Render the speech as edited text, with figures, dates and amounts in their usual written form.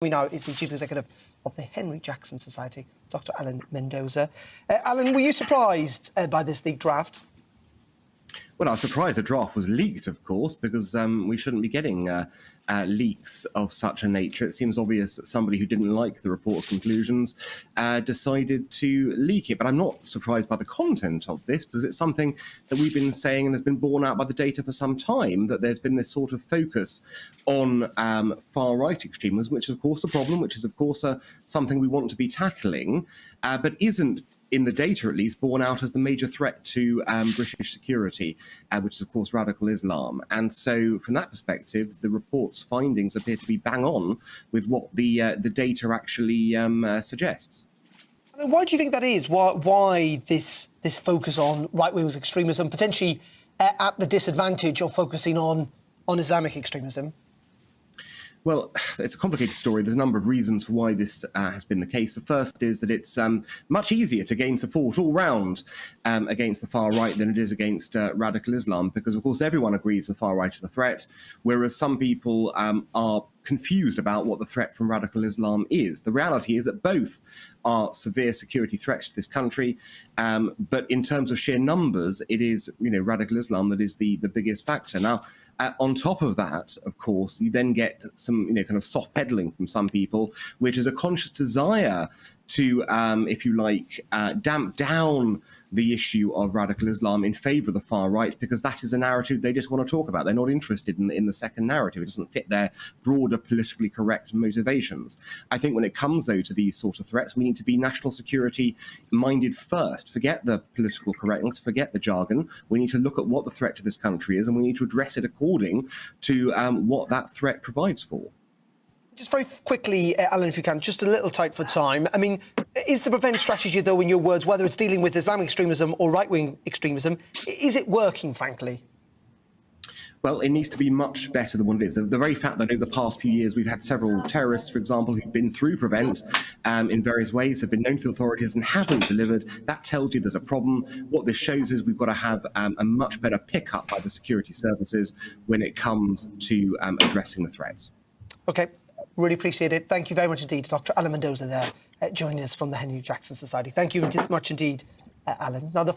We now is the Chief Executive of the Henry Jackson Society, Dr. Alan Mendoza. Alan, were you surprised by this leaked draft? Well, I was surprised the draft was leaked, of course, because we shouldn't be getting leaks of such a nature. It seems obvious that somebody who didn't like the report's conclusions decided to leak it. But I'm not surprised by the content of this, because it's something that we've been saying and has been borne out by the data for some time, that there's been this sort of focus on far-right extremism, which is, of course, a problem, which is, of course, something we want to be tackling, but isn't, in the data at least, borne out as the major threat to British security, which is, of course, radical Islam. And so, from that perspective, the report's findings appear to be bang on with what the data actually suggests. Why do you think that is? Why this focus on right-wing extremism, potentially at the disadvantage of focusing on Islamic extremism? Well, it's a complicated story. There's a number of reasons for why this has been the case. The first is that it's much easier to gain support all round against the far right than it is against radical Islam, because, of course, everyone agrees the far right is the threat, whereas some people are confused about what the threat from radical Islam is. The reality is that both are severe security threats to this country, but in terms of sheer numbers, it is, radical Islam that is the biggest factor. Now, on top of that, of course, you then get some, kind of soft peddling from some people, which is a conscious desire to, if you like, damp down the issue of radical Islam in favour of the far right, because that is a narrative they just want to talk about. They're not interested in the second narrative. It doesn't fit their broader politically correct motivations. I think when it comes, though, to these sort of threats, we need to be national security minded first. Forget the political correctness, forget the jargon. We need to look at what the threat to this country is, and we need to address it according to what that threat provides for. Just very quickly, Alan, if you can, just a little tight for time. I mean, is the prevent strategy, though, in your words, whether it's dealing with Islamic extremism or right-wing extremism, is it working, frankly? Well, it needs to be much better than what it is. The very fact that over the past few years we've had several terrorists, for example, who've been through Prevent in various ways, have been known to authorities and haven't delivered, that tells you there's a problem. What this shows is we've got to have a much better pickup by the security services when it comes to addressing the threats. OK. Really appreciate it. Thank you very much indeed, Dr. Alan Mendoza there, joining us from the Henry Jackson Society. Thank you much indeed, Alan. Now, the